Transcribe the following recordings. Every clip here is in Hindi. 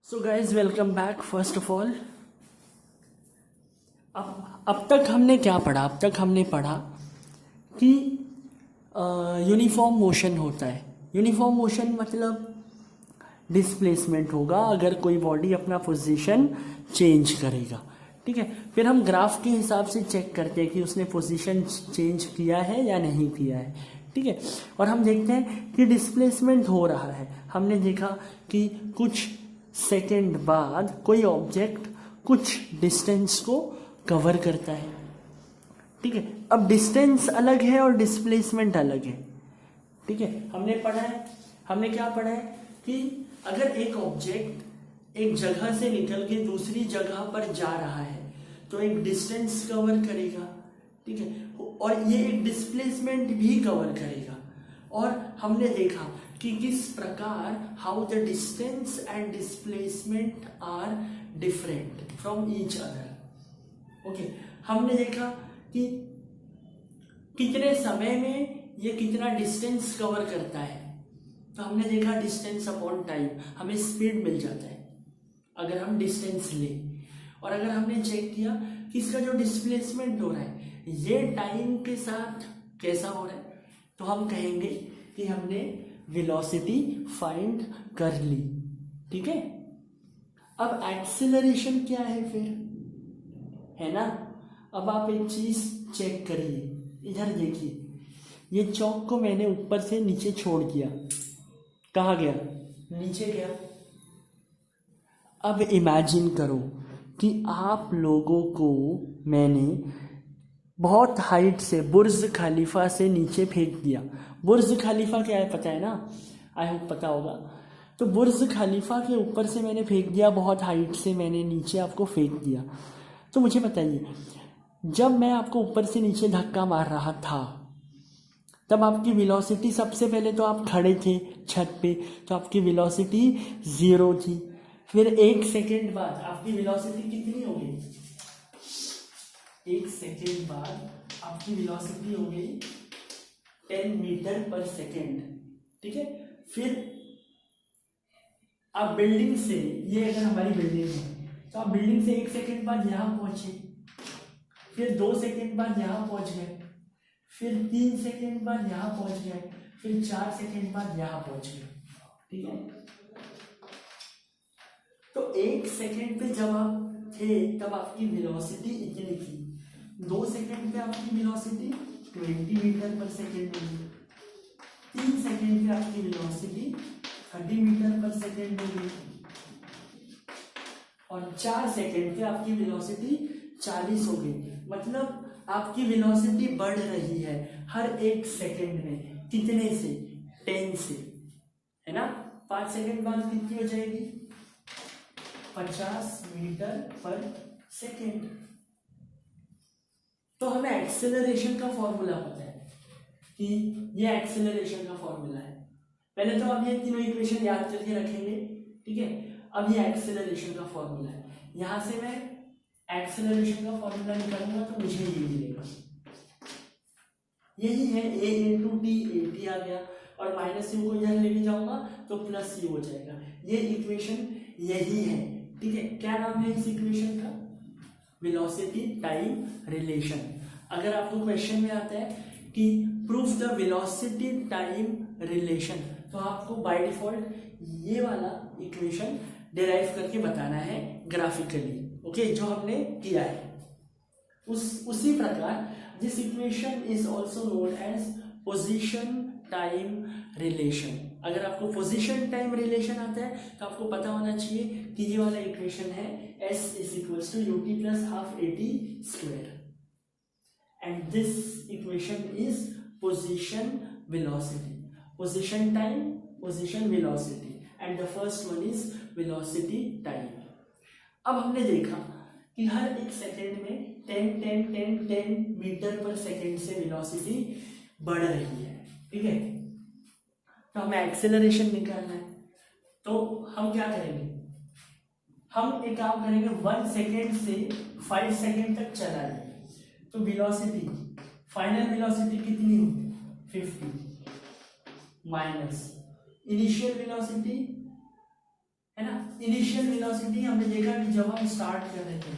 So guys welcome back. First of all अब तक हमने क्या पढ़ा? अब तक हमने पढ़ा कि यूनिफॉर्म मोशन होता है। यूनिफॉर्म मोशन मतलब डिस्प्लेसमेंट होगा अगर कोई बॉडी अपना पोजीशन चेंज करेगा। ठीक है, फिर हम ग्राफ के हिसाब से चेक करते हैं कि उसने पोजीशन चेंज किया है या नहीं किया है। ठीक है, और हम देखते हैं कि डिस्प्लेसमेंट हो रहा है। हमने देखा कि कुछ सेकंड बाद कोई ऑब्जेक्ट कुछ डिस्टेंस को कवर करता है। ठीक है, अब डिस्टेंस अलग है और डिस्प्लेसमेंट अलग है। ठीक है, हमने पढ़ा है, हमने क्या पढ़ा है कि अगर एक ऑब्जेक्ट एक जगह से निकल के दूसरी जगह पर जा रहा है तो एक डिस्टेंस कवर करेगा। ठीक है, और ये एक डिस्प्लेसमेंट भी कवर करेगा। और हमने देखा कि किस प्रकार how the distance and displacement are different from each other. Okay, हमने देखा कि कितने समय में ये कितना डिस्टेंस कवर करता है। तो हमने देखा डिस्टेंस अपॉन टाइम, हमें स्पीड मिल जाता है अगर हम डिस्टेंस लें। और अगर हमने चेक किया कि इसका जो डिस्प्लेसमेंट हो रहा है ये टाइम के साथ कैसा हो रहा है, तो हम कहेंगे कि हमने वेलोसिटी फाइंड कर ली। ठीक है, अब एक्सेलरेशन क्या है फिर, है ना? अब आप एक चीज चेक करिए, इधर देखिए, ये चौक को मैंने ऊपर से नीचे छोड़ दिया, कहाँ गया? नीचे गया। अब इमेजिन करो कि आप लोगों को मैंने बहुत हाइट से बुर्ज खलीफा से नीचे फेंक दिया। बुर्ज खलीफा क्या है पता है ना? आई होप पता होगा। तो बुर्ज खलीफा के ऊपर से मैंने फेंक दिया, बहुत हाइट से मैंने नीचे आपको फेंक दिया। तो मुझे बताइए, जब मैं आपको ऊपर से नीचे धक्का मार रहा था तब आपकी वेलोसिटी, सबसे पहले तो आप खड़े थे छत पे तो आपकी वेलोसिटी 0 थी। फिर 1 सेकेंड बाद आपकी वेलोसिटी कितनी हो गई? 1 सेकेंड बाद आपकी वेलोसिटी हो गई 10 मीटर पर सेकेंड। ठीक है, फिर आप बिल्डिंग से, ये अगर हमारी बिल्डिंग है तो आप बिल्डिंग से 1 सेकेंड बाद यहां पहुंचे, फिर 2 सेकेंड बाद यहां पहुंच गए, फिर 3 सेकेंड बाद यहां पहुंच गए, फिर 4 सेकेंड बाद यहां पहुंच गए। ठीक है, तो 1 सेकेंड पे जब आप थे तब आपकी वेलोसिटी इतनी थी। 2 सेकेंड पे आपकी वेलोसिटी 20 मीटर पर सेकेंड होगी। 3 सेकेंड पे आपकी वेलोसिटी 30 मीटर पर सेकेंड होगी। और 4 सेकेंड पे आपकी वेलोसिटी 40 होगी। मतलब आपकी वेलोसिटी बढ़ रही है हर 1 सेकेंड में। कितने से? 10 से, है ना? 5 सेकेंड बाद कितनी हो जाएगी? 50 मीटर पर सेकेंड। तो हमें एक्सेलरेशन का फॉर्मूला पता है कि ये एक्सेलरेशन का फॉर्मूला है। पहले तो आप ये तीनों इक्वेशन याद करके रखेंगे। ठीक है, अब ये एक्सेलरेशन का फॉर्मूला है। यहां से मैं एक्सेलरेशन का फॉर्मूला निकालूंगा तो मुझे ये मिलेगा, यही है a into t. A t आ गया और माइनस यू को इधर लेके जाऊंगा तो प्लस यू हो जाएगा। ये इक्वेशन यही है। ठीक है, क्या नाम है इस इक्वेशन का? Velocity time relation. अगर आपको क्वेश्चन में आता है कि proof the velocity time relation तो आपको बाय डिफॉल्ट ये वाला इक्वेशन डिराइव करके बताना है ग्राफिकली। ओके, जो हमने किया है उसी प्रकार this equation is also known as position time relation. अगर आपको पोजीशन टाइम रिलेशन आता है तो आपको पता होना चाहिए कि ये वाला इक्वेशन है S is equals to ut plus half AT square and this equation is position velocity, position time, position velocity and the first one is velocity time. अब हमने देखा कि हर 1 सेकेंड में 10 मीटर पर सेकेंड से वेलोसिटी बढ़ रही है। ठीक है, तो हमें एक्सेलरेशन निकालना है। तो हम क्या करेंगे? हम एक काम करेंगे, 1 सेकेंड से 5 सेकेंड तक चला जाए तो वेलोसिटी, फाइनल वेलोसिटी कितनी होगी? 50 माइनस इनिशियल वेलोसिटी है ना। इनिशियल वेलोसिटी हमने देखा कि जब हम स्टार्ट कर रहे थे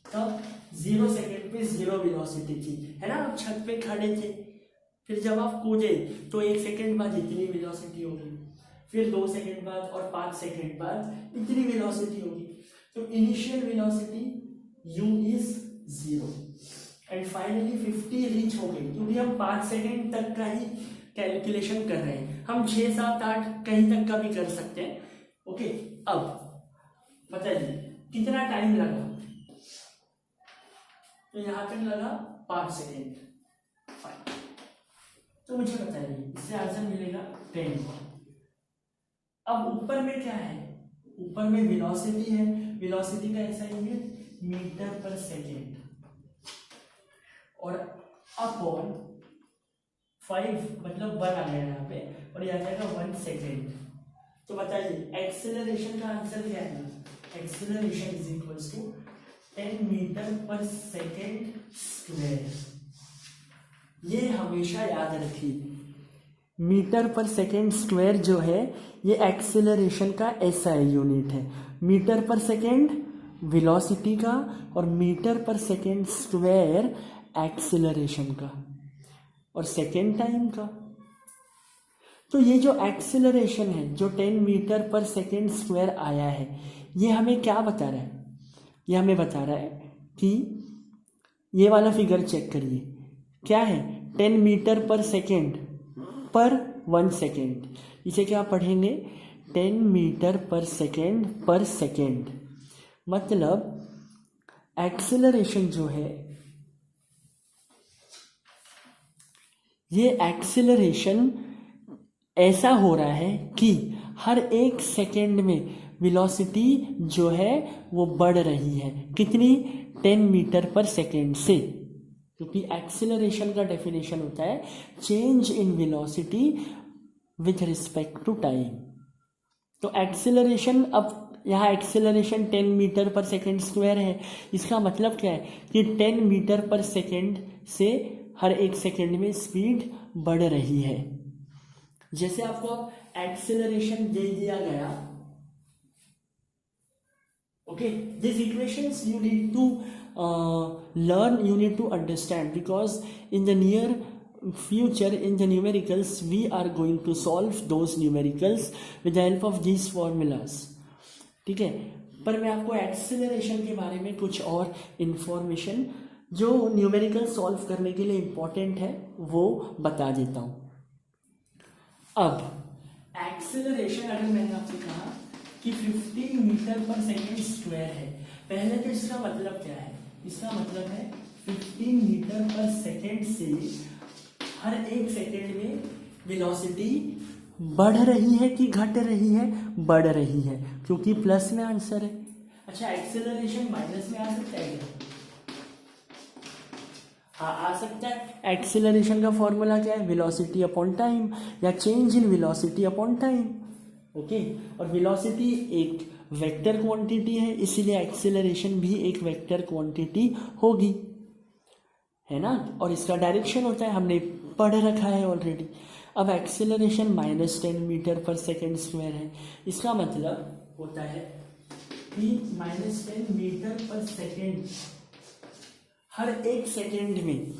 तब 0 सेकेंड पे 0 वेलोसिटी थी, है ना, आप छत पे खड़े थे। फिर जब आप कूदे तो 1 सेकेंड बाद इतनी वेलोसिटी होगी, फिर 2 सेकेंड बाद और 5 सेकेंड बाद इतनी वेलोसिटी होगी। तो initial velocity u is 0 and finally 50 reach हो गई, क्योंकि हम 5 सेकेंड तक का ही कैलकुलेशन कर रहे हैं, हम 6, 7, 8 कहीं तक का भी कर सकते हैं। ओके, अब बताइए कितना टाइम लगा, तो यहां तक लगा 5 सेकेंड। तो मुझे बताइए इससे आंसर मिलेगा 10। अब ऊपर में क्या है, ऊपर में वेलोसिटी है, वेलोसिटी का ऐसा यूनिट मीटर पर सेकेंड, और अपॉन 5 मतलब 1 आ गया यहाँ पे, और यह आ जाएगा 1 सेकेंड। तो बताइए एक्सेलरेशन का आंसर क्या है, acceleration is equals to 10 metre per second square. ये हमेशा याद रखिए, मीटर पर सेकेंड स्क्वायर जो है ये एक्सेलरेशन का एसआई यूनिट है। मीटर पर सेकेंड वेलोसिटी का और metre per second square acceleration का और सेकेंड टाइम का। तो ये जो एक्सेलरेशन है जो 10 मीटर पर सेकेंड स्क्वायर आया है, ये हमें क्या बता रहा है, ये हमें बता रहा है कि ये वाला फिगर चेक करिए, क्या है 10 मीटर पर सेकेंड पर 1 सेकेंड। इसे क्या पढ़ेंगे 10 मीटर पर सेकेंड, मतलब एक्सेलरेशन जो है, ये एक्सेलरेशन ऐसा हो रहा है कि हर 1 सेकेंड में वेलोसिटी जो है वो बढ़ रही है। कितनी, 10 मीटर पर सेकेंड से, क्योंकि एक्सेलरेशन का डेफिनेशन होता है change in velocity with respect to time. तो एक्सेलरेशन, अब यहाँ acceleration 10 metre per second square है, इसका मतलब क्या है कि 10 मीटर पर सेकेंड से हर 1 सेकेंड में स्पीड बढ़ रही है। जैसे आपको एक्सेलरेशन दे दिया गया, okay, this equations you need to learn, you need to understand, because in the near future in the numericals we are going to solve those numericals with the help of these formulas, ठीक है। पर मैं आपको एक्सेलरेशन के बारे में कुछ और इंफॉर्मेशन जो न्यूमेरिकल सॉल्व करने के लिए इम्पोर्टेंट है वो बता देता हूँ। अब एक्सेलरेशन अगर मैंने आपसे कहा कि 15 मीटर पर सेकेंड स्क्वायर है, पहले तो इसका मतलब क्या है, इसका मतलब है 15 मीटर पर सेकेंड से हर 1 सेकेंड में वेलोसिटी बढ़ रही है कि घट रही है, बढ़ रही है, क्योंकि प्लस में आंसर है। अच्छा, एक्सेलरेशन माइनस में आ सकता है क्या? हाँ, आ सकता है। एक्सेलरेशन का फॉर्मूला क्या है, वेलोसिटी अपॉन टाइम, या change in velocity upon time. Okay, और वेलोसिटी एक वेक्टर क्वांटिटी है, इसीलिए एक्सेलरेशन भी एक वेक्टर क्वांटिटी होगी, है ना। और इसका डायरेक्शन होता है, हमने पढ़ रखा है ऑलरेडी। अब acceleration -10 metre per second square है, इसका मतलब होता है कि -10 मीटर पर सेकेंड, हर 1 सेकेंड में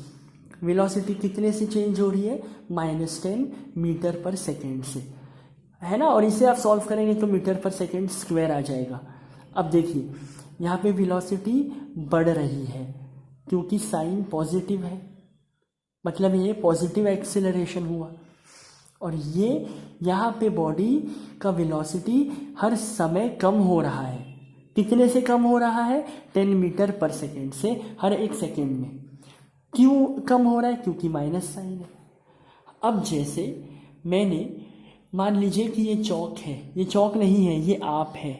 वेलोसिटी कितने से चेंज हो रही है, -10 मीटर पर सेकेंड से, है ना। और इसे आप सॉल्व करेंगे तो मीटर पर सेकेंड स्क्वायर आ जाएगा। अब देखिए यहाँ पे वेलोसिटी बढ़ रही है क्योंकि साइन पॉजिटिव है, मतलब ये पॉजिटिव एक्सेलरेशन हुआ, और ये यहाँ पे बॉडी का वेलोसिटी हर समय कम हो रहा है। कितने से कम हो रहा है, 10 मीटर पर सेकेंड से हर 1 सेकेंड में। क्यों कम हो रहा है, क्योंकि माइनस साइन है। अब जैसे मैंने मान लीजिए कि ये चौक है, ये चौक नहीं है, ये आप है,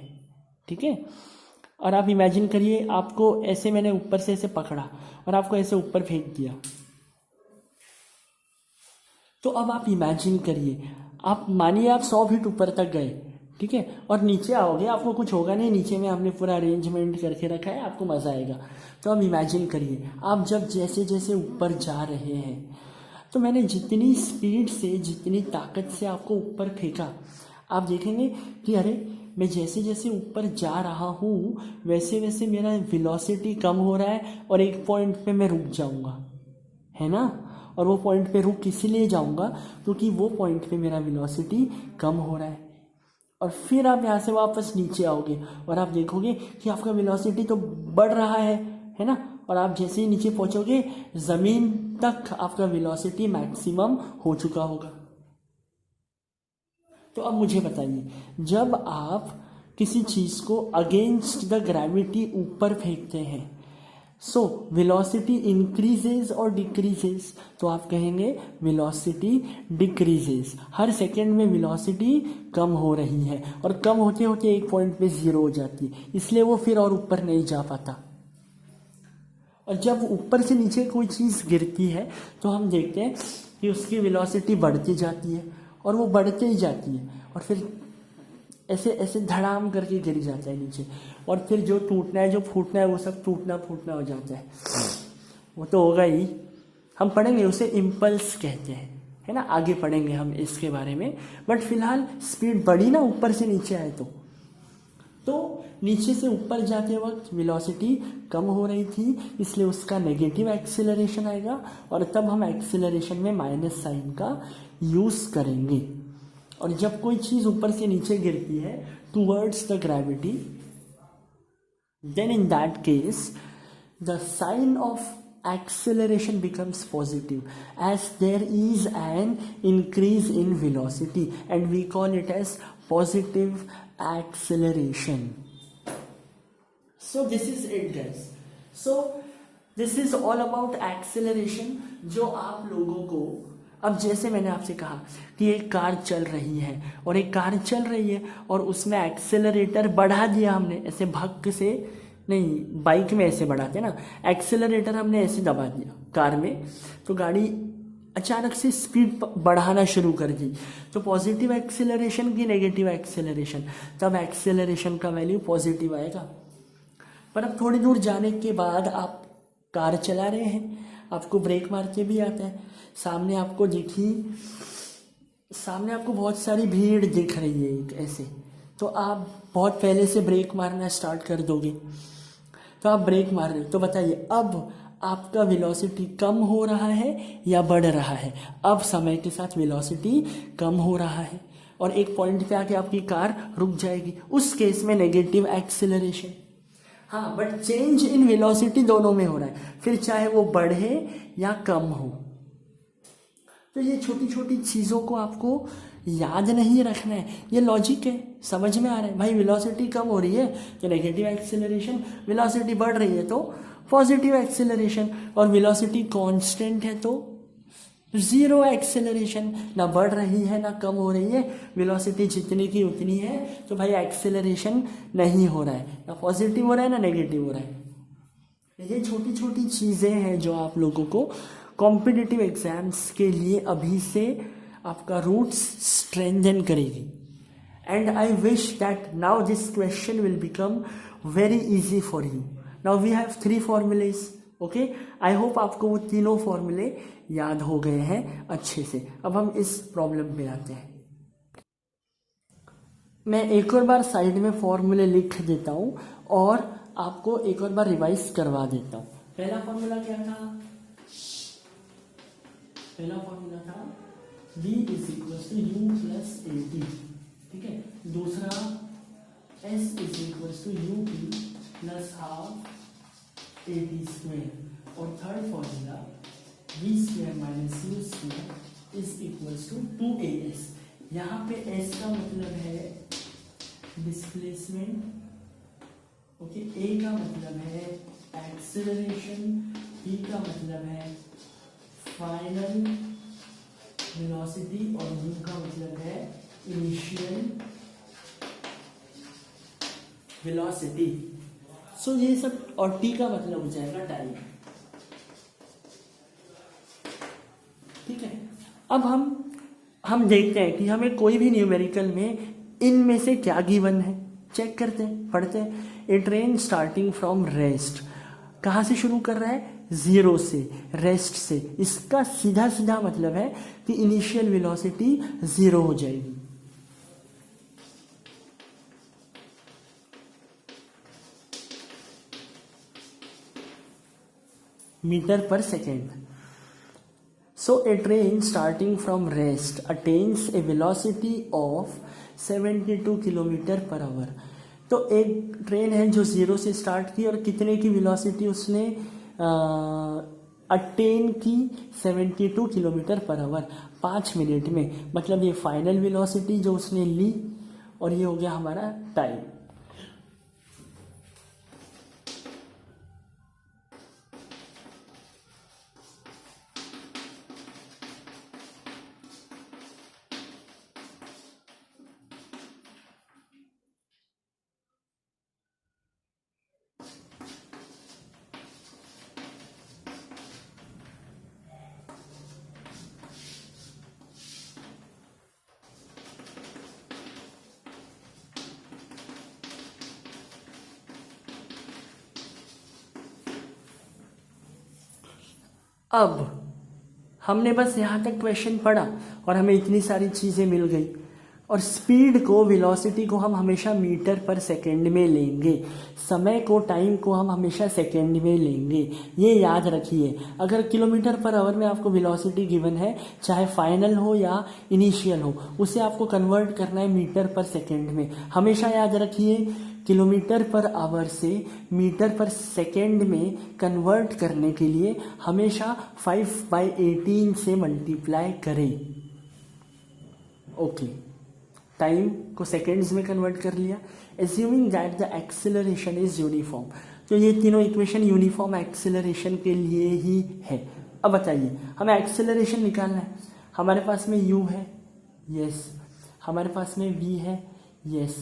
ठीक है। और आप इमेजिन करिए, आपको ऐसे मैंने ऊपर से ऐसे पकड़ा और आपको ऐसे ऊपर फेंक दिया। तो अब आप इमेजिन करिए, आप मानिए आप 100 फीट ऊपर तक गए, ठीक है, और नीचे आओगे, आपको कुछ होगा नहीं, नीचे में हमने पूरा अरेंजमेंट करके रखा है, आपको मज़ा आएगा। तो अब इमेजिन करिए, आप जब जैसे जैसे ऊपर जा रहे हैं, तो मैंने जितनी स्पीड से, जितनी ताकत से आपको ऊपर फेंका, आप देखेंगे कि अरे मैं जैसे जैसे ऊपर जा रहा हूँ वैसे वैसे मेरा वेलोसिटी कम हो रहा है और एक पॉइंट पे मैं रुक जाऊँगा, है ना। और वो पॉइंट पे रुक इसीलिए जाऊँगा क्योंकि वो पॉइंट पे मेरा वेलोसिटी कम हो रहा है। और फिर आप यहाँ से वापस नीचे आओगे और आप देखोगे कि आपका वेलोसिटी तो बढ़ रहा है ना। और आप जैसे ही नीचे पहुँचोगे ज़मीन तक आपका वेलोसिटी मैक्सिमम हो चुका होगा। तो अब मुझे बताइए, जब आप किसी चीज़ को अगेंस्ट द ग्रेविटी ऊपर फेंकते हैं सो वेलोसिटी इंक्रीजेज और डिक्रीजेज, तो आप कहेंगे वेलोसिटी डिक्रीजेज। हर सेकेंड में वेलोसिटी कम हो रही है और कम होते होते एक पॉइंट पे जीरो हो जाती है, इसलिए वो फिर और ऊपर नहीं जा पाता। और जब ऊपर से नीचे कोई चीज़ गिरती है तो हम देखते हैं कि उसकी वेलोसिटी बढ़ती जाती है और वो बढ़ते ही जाती है और फिर ऐसे ऐसे धड़ाम करके गिर जाता है नीचे। और फिर जो टूटना है जो फूटना है वो सब टूटना फूटना हो जाता है, वो तो होगा ही। हम पढ़ेंगे, उसे इम्पल्स कहते हैं, है ना। आगे पढ़ेंगे हम इसके बारे में, बट फिलहाल स्पीड बढ़ी ना ऊपर से नीचे आए तो नीचे से ऊपर जाते वक्त वेलोसिटी कम हो रही थी, इसलिए उसका नेगेटिव एक्सेलरेशन आएगा और तब हम एक्सेलरेशन में माइनस साइन का यूज़ करेंगे। और जब कोई चीज़ ऊपर से नीचे गिरती है towards the gravity, then in that case the sign of acceleration becomes positive as there is an increase in velocity and we call it as positive acceleration. So this is it guys. So this is all about acceleration, जो आप लोगों को, अब जैसे मैंने आपसे कहा कि एक कार चल रही है और एक कार चल रही है और उसमें एक्सेलरेटर बढ़ा दिया हमने, ऐसे भक्क से नहीं, बाइक में ऐसे बढ़ाते ना, एक्सेलरेटर हमने ऐसे दबा दिया कार में, तो गाड़ी अचानक से स्पीड बढ़ाना शुरू कर दी, तो पॉजिटिव एक्सेलरेशन की नेगेटिव एक्सेलरेशन, तब एक्सेलरेशन का वैल्यू पॉजिटिव आएगा। पर अब थोड़ी दूर जाने के बाद आप कार चला रहे हैं, आपको ब्रेक मारते भी आता है, सामने आपको बहुत सारी भीड़ दिख रही है एक ऐसे, तो आप बहुत पहले से ब्रेक मारना स्टार्ट कर दोगे। तो आप ब्रेक मार रहे हो, तो बताइए अब आपका वेलोसिटी कम हो रहा है या बढ़ रहा है? अब समय के साथ वेलोसिटी कम हो रहा है और एक पॉइंट पे आके आपकी कार रुक जाएगी, उस केस में नेगेटिव एक्सेलरेशन। हाँ, बट चेंज इन वेलोसिटी दोनों में हो रहा है, फिर चाहे वो बढ़े या कम हो। तो ये छोटी छोटी चीज़ों को आपको याद नहीं रखना है, ये लॉजिक है, समझ में आ रहा है भाई। वेलोसिटी कम हो रही है तो नेगेटिव एक्सेलरेशन, वेलोसिटी बढ़ रही है तो पॉजिटिव एक्सेलरेशन, और वेलोसिटी कांस्टेंट है तो जीरो एक्सेलरेशन, ना बढ़ रही है ना कम हो रही है, वेलोसिटी जितनी की उतनी है, तो भाई एक्सेलरेशन नहीं हो रहा है, ना पॉजिटिव हो रहा है ना नेगेटिव हो रहा है। ये छोटी छोटी चीज़ें हैं जो आप लोगों को कॉम्पिटिटिव एग्जाम्स के लिए अभी से आपका रूट्स स्ट्रेंथन करेगी। And I wish that now this question will become very easy for you. Now we have 3 formulas, okay. I hope आपको वो तीनों फॉर्मूले याद हो गए हैं अच्छे से। अब हम इस प्रॉब्लम पे आते हैं। मैं एक और बार साइड में फॉर्मूले लिख देता हूँ और आपको एक और बार रिवाइज करवा देता हूँ। पहला फॉर्मूला क्या था? पहला फॉर्मूला था v is equal to u plus a t, ठीक है। दूसरा s is equal to u p plus half a t square, और third formula v square minus u square is equal to 2as। यहाँ पे s का मतलब है डिस्प्लेसमेंट, ओके, a का मतलब है एक्सेलरेशन, p का मतलब है फाइनल वेलोसिटी और u का मतलब है इनिशियल वेलोसिटी। सो ये सब, और t का मतलब हो जाएगा टाइम, ठीक है। अब हम देखते हैं कि हमें कोई भी न्यूमेरिकल में इनमें से क्या गिवन है, चेक करते हैं, पढ़ते हैं। ए ट्रेन स्टार्टिंग फ्रॉम रेस्ट, कहाँ से शुरू कर रहा है? जीरो से, रेस्ट से। इसका सीधा सीधा मतलब है कि इनिशियल वेलोसिटी जीरो हो जाएगी। Metre per second. So a train starting from rest attains a velocity of 72 kilometre per our. तो एक ट्रेन है जो ज़ीरो से स्टार्ट की और कितने की वेलोसिटी उसने अटेन की 72 किलोमीटर पर आवर 5 मिनट में। मतलब ये फाइनल वेलोसिटी जो उसने ली और ये हो गया हमारा टाइम। अब हमने बस यहाँ तक क्वेश्चन पढ़ा और हमें इतनी सारी चीज़ें मिल गई। और स्पीड को, वेलोसिटी को हम हमेशा मीटर पर सेकेंड में लेंगे, समय को, टाइम को हम हमेशा सेकेंड में लेंगे, ये याद रखिए। अगर किलोमीटर पर आवर में आपको वेलोसिटी गिवन है, चाहे फाइनल हो या इनिशियल हो, उसे आपको कन्वर्ट करना है मीटर पर सेकेंड में। हमेशा याद रखिए, किलोमीटर पर आवर से मीटर पर सेकेंड में कन्वर्ट करने के लिए हमेशा 5/18 से मल्टीप्लाई करें। ओके, टाइम को सेकेंड्स में कन्वर्ट कर लिया। Assuming that the acceleration is uniform. तो ये तीनों इक्वेशन यूनिफॉर्म एक्सेलरेशन के लिए ही है। अब बताइए, हमें एक्सेलरेशन निकालना है। हमारे पास में u है, यस। हमारे पास में v है, यस।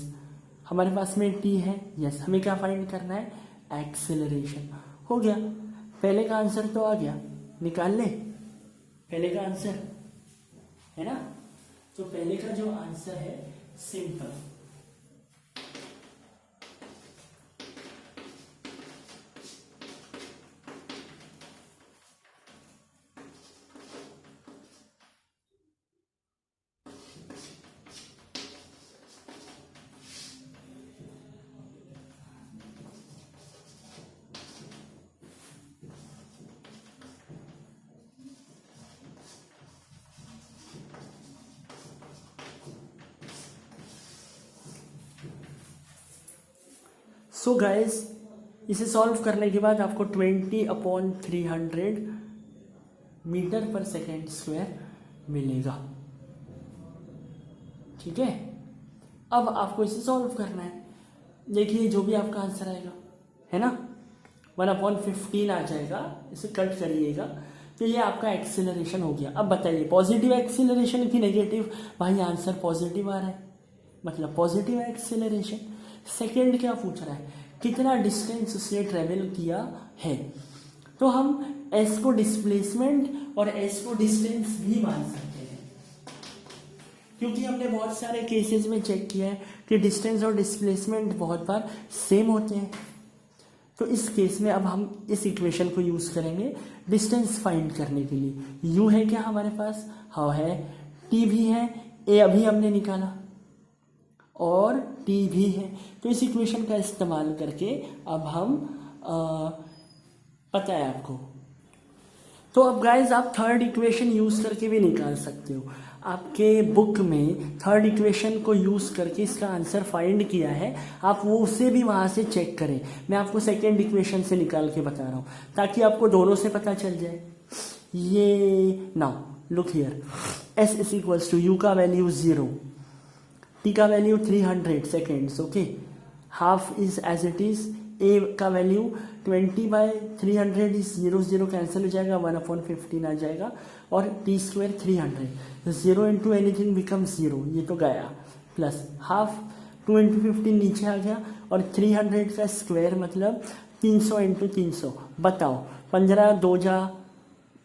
हमारे पास में t है, यस। हमें क्या फाइंड करना है? एक्सेलरेशन। हो गया, पहले का आंसर तो आ गया, निकाल ले पहले का आंसर, है ना। तो पहले का जो आंसर है सिंपल। सो गाइज, इसे सॉल्व करने के बाद आपको 20/300 मीटर पर सेकेंड स्क्वायर मिलेगा। ठीक है, अब आपको इसे सॉल्व करना है। देखिए, जो भी आपका आंसर आएगा, है ना, 1/15 आ जाएगा। इसे कट करिएगा तो ये आपका एक्सेलरेशन हो गया। अब बताइए, पॉजिटिव एक्सेलरेशन की नेगेटिव? भाई आंसर पॉजिटिव आ रहा है, मतलब पॉजिटिव एक्सेलरेशन। सेकेंड क्या पूछ रहा है? कितना डिस्टेंस उसने ट्रेवल किया है। तो हम एस को डिस्प्लेसमेंट और एस को डिस्टेंस भी मान सकते हैं, क्योंकि हमने बहुत सारे केसेस में चेक किया है कि डिस्टेंस और डिस्प्लेसमेंट बहुत बार सेम होते हैं। तो इस केस में अब हम इस इक्वेशन को यूज करेंगे डिस्टेंस फाइंड करने के लिए। u है क्या हमारे पास? हाँ है। t भी है, a अभी हमने निकाला, और t भी है। तो इस इक्वेशन का इस्तेमाल करके अब हम पता है आपको। तो अब गाइज आप थर्ड इक्वेशन यूज करके भी निकाल सकते हो। आपके बुक में थर्ड इक्वेशन को यूज करके इसका आंसर फाइंड किया है, आप वो उसे भी वहां से चेक करें। मैं आपको सेकेंड इक्वेशन से निकाल के बता रहा हूँ ताकि आपको दोनों से पता चल जाए। ये now look here, s is equals to u का वैल्यू 0, t का value 300 seconds, okay. Half is as it is, a का वैल्यू 20/300 इज 0 0 कैंसिल हो जाएगा, 1/15 आ जाएगा, और t square 300, 0 into anything become 0, ये तो गया, प्लस हाफ 2 इंटू 15 नीचे आ गया, और 300 का स्क्वायर मतलब 300 इंटू 300। बताओ, 15 2 जा,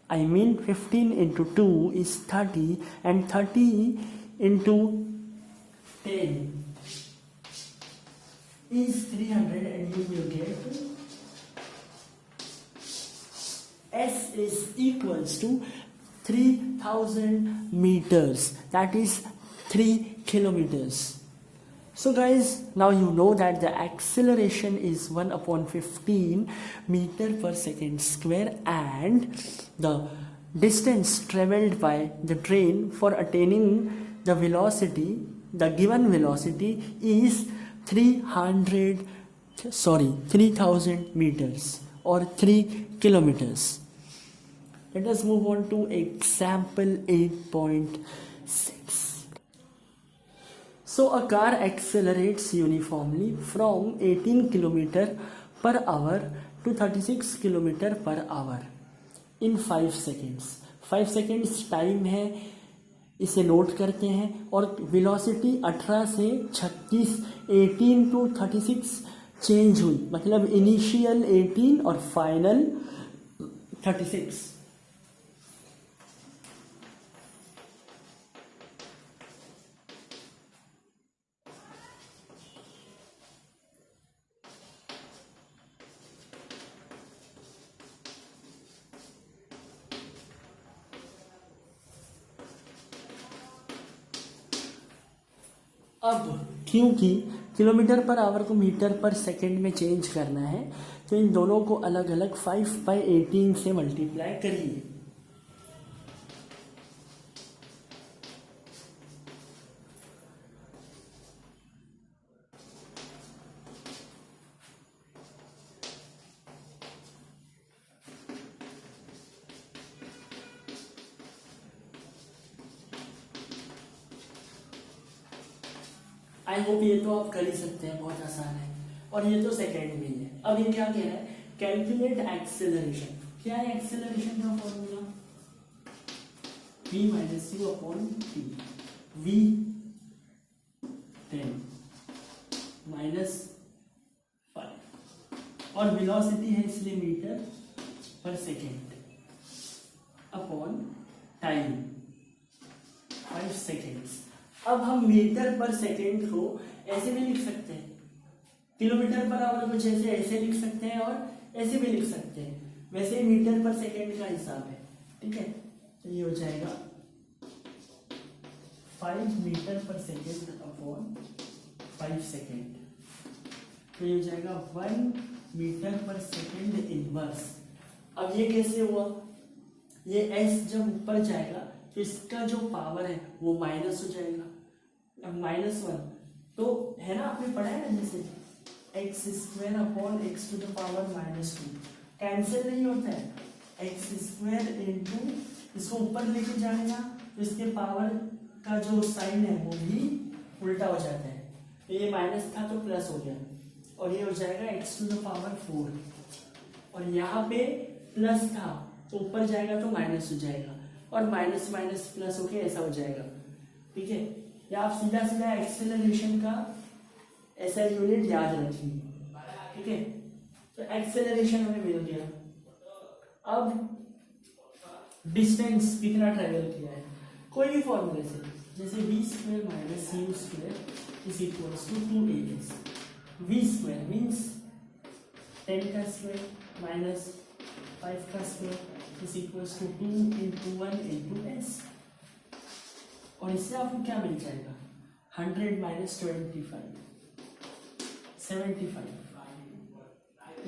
I mean 15 into 2 is 30, and 30 into 10 is 300, and you will get S is equals to 3000 meters, that is 3 kilometers. So guys, now you know that the acceleration is 1/15 meter per second square, and the distance traveled by the train for attaining the velocity, the given velocity is 3000 meters or 3 kilometers. Let us move on to example 8.6. So a car accelerates uniformly from 18 km per hour to 36 km per hour in 5 seconds. 5 seconds time है, इसे नोट करते हैं. और वेलोसिटी 18 से 36, 18 टू 36 चेंज हुई, मतलब इनिशियल 18 और फाइनल 36. अब क्योंकि किलोमीटर पर आवर को मीटर पर सेकंड में चेंज करना है, तो इन दोनों को अलग अलग 5/18 से मल्टीप्लाई करिए. आई होप ये तो आप कर ही सकते हैं, बहुत आसान है. और ये तो सेकेंड में ही है. अब ये क्या कह रहा है, कैलकुलेट एक्सेलरेशन. क्या है एक्सेलरेशन का formula? v minus u upon T. v 10 minus 5 और वेलोसिटी है इसलिए metre per second upon time 5 seconds. अब हम मीटर पर सेकेंड को ऐसे भी लिख सकते हैं, किलोमीटर पर आवर को जैसे ऐसे लिख सकते हैं और ऐसे भी लिख सकते हैं, वैसे ही मीटर पर सेकेंड का हिसाब है. ठीक है, तो ये हो जाएगा 5 metre per second upon 5 second. तो ये हो जाएगा 1 मीटर पर सेकेंड इनवर्स. अब ये कैसे हुआ, ये s जब ऊपर जाएगा तो इसका जो पावर है वो माइनस हो जाएगा, -1. तो है ना, आपने पढ़ा है ना, जैसे x² upon x to the power -2 cancel नहीं होता है. x² इंटू इसको ऊपर लेके जाएगा तो इसके पावर का जो साइन है वो भी उल्टा हो जाता है. तो ये माइनस था तो प्लस हो गया, और ये हो जाएगा x टू द पावर 4. और यहाँ पे प्लस था तो ऊपर जाएगा तो माइनस हो जाएगा, और माइनस माइनस प्लस होके ऐसा हो जाएगा. ठीक है, या आप सीधा सीधा एक्सेलरेशन का ऐसा यूनिट याद रखिए. ठीक है, तो एक्सेलरेशन हमें मिल गया. अब डिस्टेंस कितना ट्रेवल किया है, कोई भी फॉर्मूले से, जैसे v² minus u² is equals to 2as. v² means 10 का स्क्वायर माइनस 5 का square is equals to 2 into 1 into s. और इससे आपको क्या मिल जाएगा, 100 minus 25 75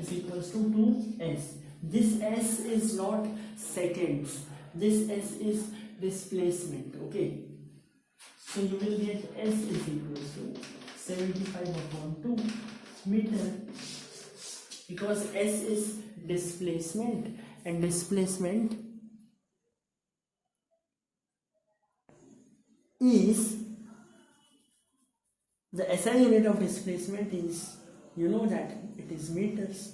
is equals to 2s. This s is not seconds, this s is displacement. Okay, so you will get s is equals to 75 upon 2 meter, because s is displacement, and displacement is the SI unit of displacement is, you know that it is meters.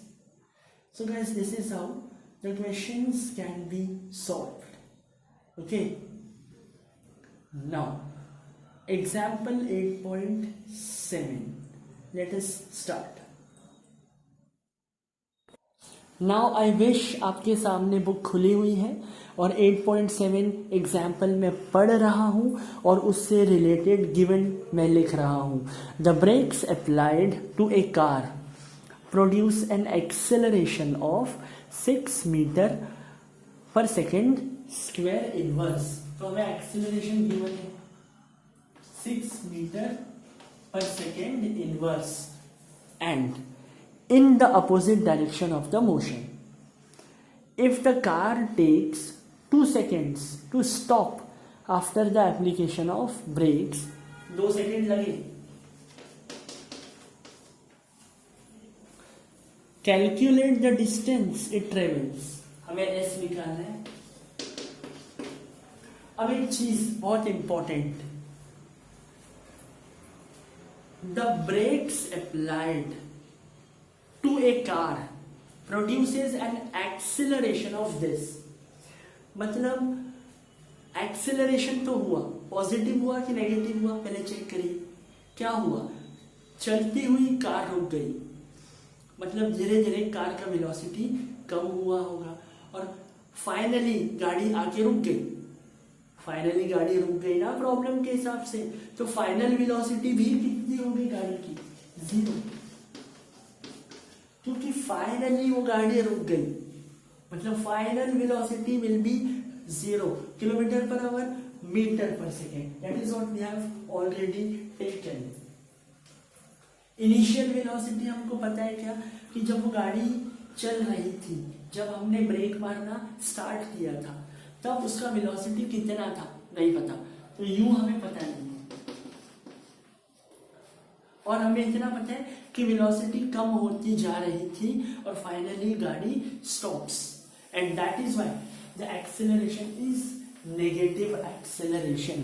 So guys, this is how the questions can be solved. Okay, now example 8.7, let us start. Now I wish आपके सामने बुक खुली हुई है और 8.7 एग्जाम्पल में पढ़ रहा हूँ और उससे रिलेटेड गिवन मैं लिख रहा हूँ. The brakes applied to a car produce an acceleration of 6 metre per second square inverse. तो हमें एक्सेलरेशन गिवन है 6 metre per second inverse and in the opposite direction of the motion. If the car takes 2 seconds to stop after the application of brakes, 2 second लगे, calculate the distance it travels, हमें एस निकालना है. अब एक चीज बहुत important, the brakes applied to a car produces an acceleration of this. मतलब एक्सेलरेशन तो हुआ, पॉजिटिव हुआ कि नेगेटिव हुआ, पहले चेक करिए. क्या हुआ, चलती हुई कार रुक गई, मतलब धीरे धीरे कार का वेलोसिटी कम हुआ होगा और फाइनली गाड़ी आके रुक गई. फाइनली गाड़ी रुक गई ना प्रॉब्लम के हिसाब से, तो फाइनल वेलोसिटी भी कितनी होगी गाड़ी की, 0, क्योंकि फाइनली वो गाड़ी रुक गई. मतलब final velocity will be 0 kilometre per hour metre per second. That is what we have already taken. Initial velocity हमको पता है क्या, कि जब वो गाड़ी चल रही थी, जब हमने ब्रेक मारना स्टार्ट किया था, तब उसका वेलोसिटी कितना था नहीं पता, तो यू हमें पता नहीं है. और हमें इतना पता है कि वेलोसिटी कम होती जा रही थी और फाइनली गाड़ी stops, and that is why the acceleration is negative acceleration.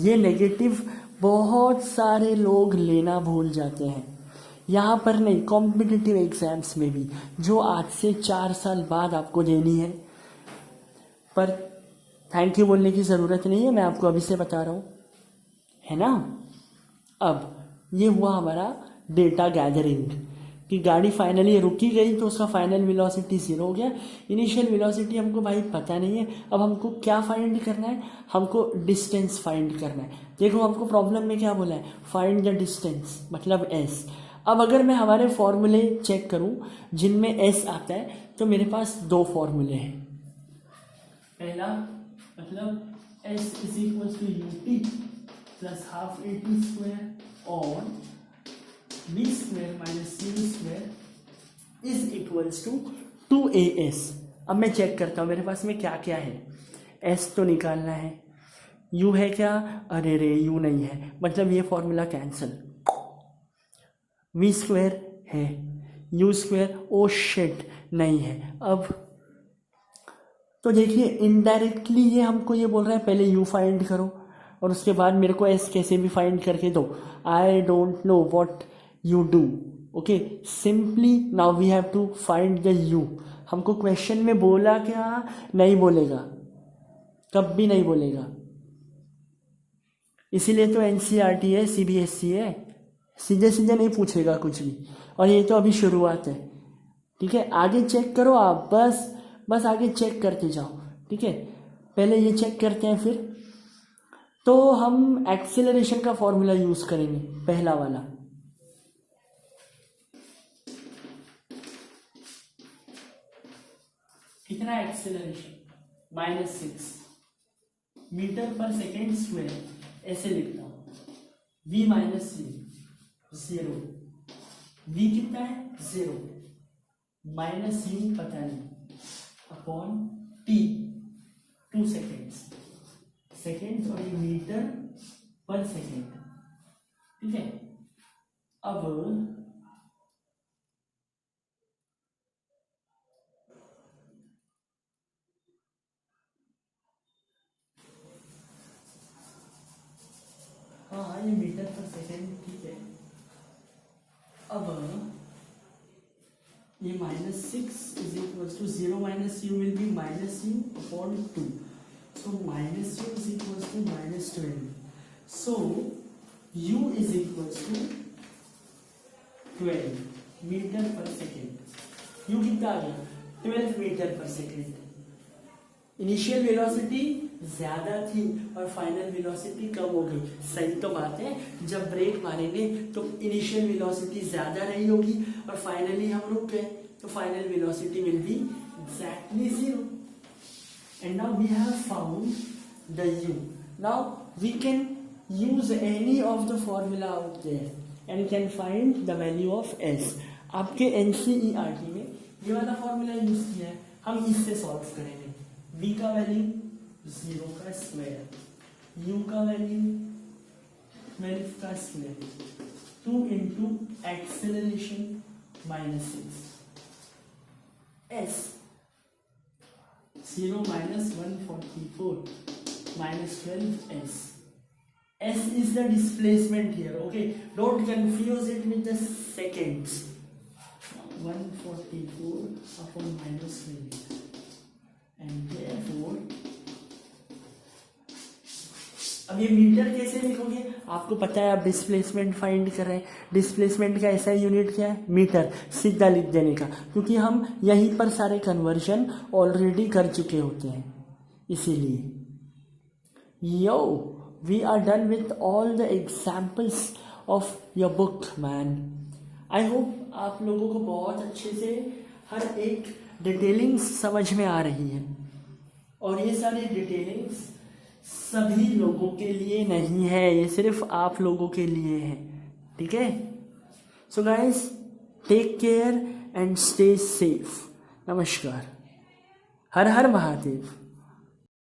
ये नेगेटिव बहुत सारे लोग लेना भूल जाते हैं. यहाँ पर नहीं, कॉम्पिटिटिव एग्जाम्स में भी, जो आज से 4 साल बाद आपको देनी है. पर थैंक यू बोलने की ज़रूरत नहीं है, मैं आपको अभी से बता रहा हूँ, है ना. अब ये हुआ हमारा डेटा गैदरिंग, कि गाड़ी फाइनली रुकी गई तो उसका फाइनल वेलोसिटी 0 हो गया. इनिशियल वेलोसिटी हमको भाई पता नहीं है. अब हमको क्या फाइंड करना है, हमको डिस्टेंस फाइंड करना है. देखो हमको प्रॉब्लम में क्या बोला है, फाइंड द डिस्टेंस, मतलब एस. अब अगर मैं हमारे फॉर्मूले चेक करूं जिनमें एस आता है, तो मेरे पास 2 फॉर्मूले हैं. पहला मतलब s is equal to u t plus half a t square और b square minus c square is equals to 2as. अब मैं चेक करता हूँ मेरे पास में क्या क्या है. एस तो निकालना है, यू है क्या, अरे रे यू नहीं है, मतलब ये फॉर्मूला कैंसिल. वी स्क्वायर है, यू स्क्वायर ओ शिट नहीं है. अब तो देखिए इनडायरेक्टली ये हमको ये बोल रहा है पहले यू फाइंड करो और उसके बाद मेरे को एस कैसे भी फाइंड करके दो. I don't know what you do. Okay, simply now we have to find the u. हमको क्वेश्चन में बोला क्या, नहीं बोलेगा, कब भी नहीं बोलेगा. इसीलिए तो एनसीईआरटी है, सीबीएसई है, सीधे सीधे नहीं पूछेगा कुछ भी. और ये तो अभी शुरुआत है, ठीक है. आगे चेक करो आप, बस आगे चेक करते जाओ, ठीक है. पहले ये चेक करते हैं, फिर तो हम एक्सेलरेशन का फॉर्मूला यूज करेंगे, पहला वाला. कितना acceleration, -6 metre per second square. ऐसे लिखता हूं, v माइनस सी 0, v कितना है 0, माइनस यू पता नहीं, अपॉन टी 2 सेकेंड्स और ये मीटर पर सेकेंड, ठीक है. अब हाँ ये मीटर पर सेकेंड, ठीक है. अब ये -6 is equal to 0 minus u will be minus u upon 2. So minus u is equal to -12. So u is equal to 12 metre per second. U कितना आ गया, 12 metre per second. Initial velocity ज्यादा थी और फाइनल वेलोसिटी कम हो गई. सही तो बात है, जब ब्रेक मारेंगे तो इनिशियल वेलोसिटी ज्यादा रही होगी और फाइनली हम रुक गए, तो final velocity will be exactly 0. And now we have found the u. Now we can use any of the formula out there. and can find the value of s। आपके NCERT में ये वाला फॉर्मूला यूज किया है, हम इससे सॉल्व करेंगे। v का वैल्यू 0 का स्क्वायर, u का वैल्यू 12 का square, 2 into acceleration -6, s 0 minus 144 minus 12s. S is the displacement here. Okay, don't confuse it with the seconds. 144 upon minus 12, and therefore अब ये मीटर कैसे लिखोगे? आपको पता है आप डिस्प्लेसमेंट फाइंड कर रहे हैं, डिस्प्लेसमेंट का ऐसा यूनिट क्या है? मीटर। सीधा लिख देने का, क्योंकि हम यहीं पर सारे कन्वर्जन ऑलरेडी कर चुके होते हैं, इसीलिए। Yo we are done with all the examples of your book man. I hope आप लोगों को बहुत अच्छे से हर एक डिटेलिंग्स समझ में आ रही है, और ये सारी डिटेलिंग्स सभी लोगों के लिए नहीं है, ये सिर्फ आप लोगों के लिए है, ठीक है? So guys, take care and stay safe. नमस्कार। हर हर महादेव।